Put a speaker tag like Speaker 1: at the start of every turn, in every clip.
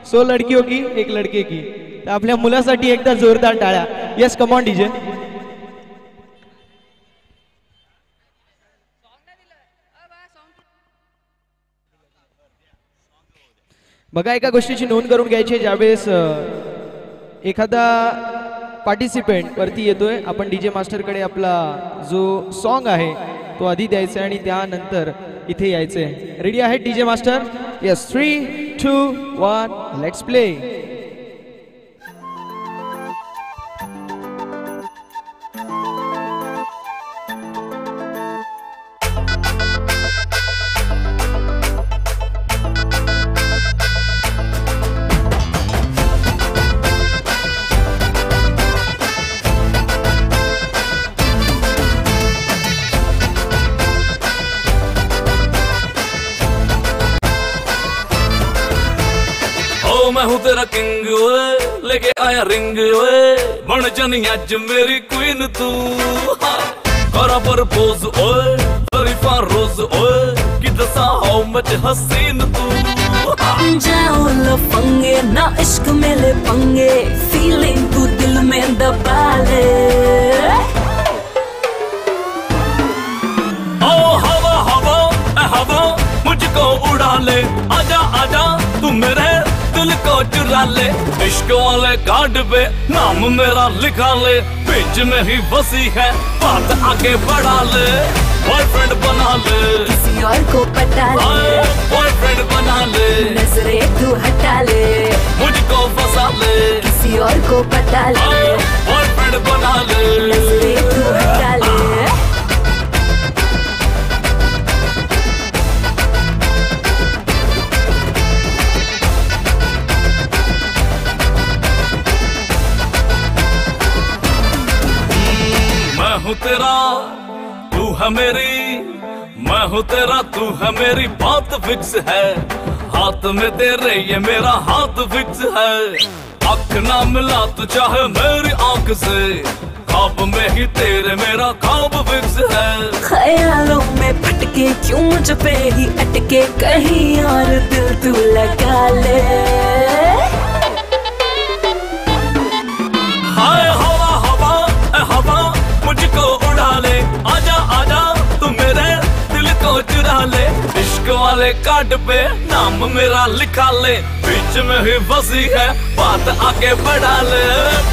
Speaker 1: 100 लड़कियों की एक लड़के की। तर आपल्या मुलासाठी एकदा जोरदार टाळ्या। Yes come on DJ. बघा एका गोष्टीची नोंद करून घ्यायची, ज्यावेळेस एखादा पार्टिसिपेंट वरती येतोय, आपण डीजे मास्टर कडे आपला जो सॉन्ग आहे तो आधी द्यायचा आणि त्यानंतर इथे यायचे। रेडी आहे DJ master? Yes 3 2 1 let's play.
Speaker 2: मैं हूँ तेरा किंग ओए, लेके आया रिंग ओए, बन जानी अज मेरी क्वीन तू। करा प्रपोज ओए, शरीफा रोज ओए, कि दसा हाउ मच हसीन तू।
Speaker 3: जाओ लफंगे ना इश्क में ले पंगे, फीलिंग तू दिल में दबा ले।
Speaker 2: ओ हवा हवा हवा मुझको उड़ा ले, आजा आजा तू मेरे दिल को चुरा ले। इश्क वाले कार्ड पे नाम मेरा लिखा ले, बीच में ही बसी है बात आगे बढ़ा ले। बॉयफ्रेंड बना ले,
Speaker 3: किसी और को पटा ले,
Speaker 2: बॉयफ्रेंड बना ले,
Speaker 3: नजरें तू हटा ले,
Speaker 2: मुझको फंसा ले,
Speaker 3: किसी और को पटा ले,
Speaker 2: बॉयफ्रेंड बना ले,
Speaker 3: नजरें तू हटा ले।
Speaker 2: मैं हूँ तेरा तू है मेरी, मैं हूँ तेरा तू है मेरी, बात फिक्स है। हाथ में तेरे ये मेरा हाथ फिक्स है। आँख ना मिला तू चाहे मेरी आँख से, ख्वाब में ही तेरे मेरा ख्वाब फिक्स है।
Speaker 3: ख्यालों में भटके क्यों मुझ पे ही अटके, कहीं और दिल तू लगा ले।
Speaker 2: हाय हवा हवा हवा मुझको उड़ा ले, आजा आजा तू मेरे दिल को चुरा ले। इश्क वाले कार्ड पे नाम मेरा लिखा ले, बीच में ही बसी है बात आगे बढ़ा ले।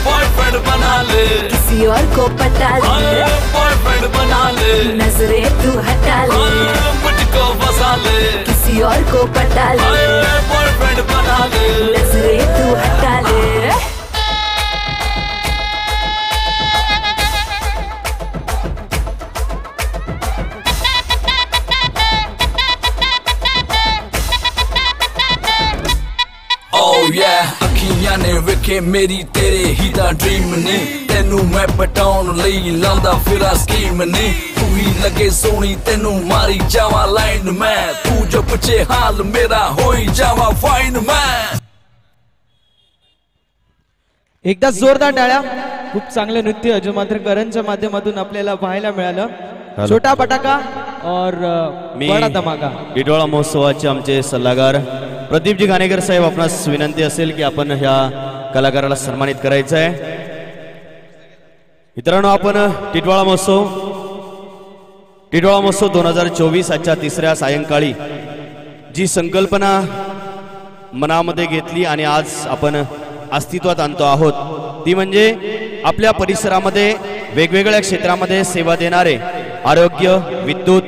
Speaker 2: बॉयफ्रेंड बना ले,
Speaker 3: किसी और को पटा ले,
Speaker 2: बॉयफ्रेंड बना ले,
Speaker 3: नजरें तू हटा ले,
Speaker 2: मुझको फंसा ले,
Speaker 3: किसी और को पटा ले,
Speaker 2: बॉयफ्रेंड बना ले,
Speaker 3: नजरें तू हटा ले।
Speaker 2: Oh yeah, अखियां ने वेखे मेरी तेरे ही दा ड्रीम ने, तेनू मैं पटाउन लई लांदा फिरा स्कीम ने। तू ही लगे सोनी तेनू मारी जावा लाइन में, तू जो पूछे हाल मेरा होई जावा फाइन में।
Speaker 1: एकदा जोरदार टाळ्या। खूप चांगले नृत्य जो मात्र करणच्या माध्यमातून आपल्याला पाहायला मिळालं। छोटा पटाका और बडा धमाका।
Speaker 4: टिटवाळा महोत्सवाचे आमचे सल्लागार प्रदीपजी घाणेकर साहेब, आपणास विनंती असेल की आपण ह्या कलाकाराला सन्मानित करायचं आहे। मित्रांनो, आपण टिटवाळा महोत्सव 2024 आजच्या तिसऱ्या सायंकाळी जी संकल्पना मनामध्ये घेतली आणि आज आपण अस्तित्वात आणतो आहोत, ती म्हणजे आपल्या परिसरामध्ये वेगवेगळ्या क्षेत्रामध्ये सेवा देणारे आरोग्य, विद्युत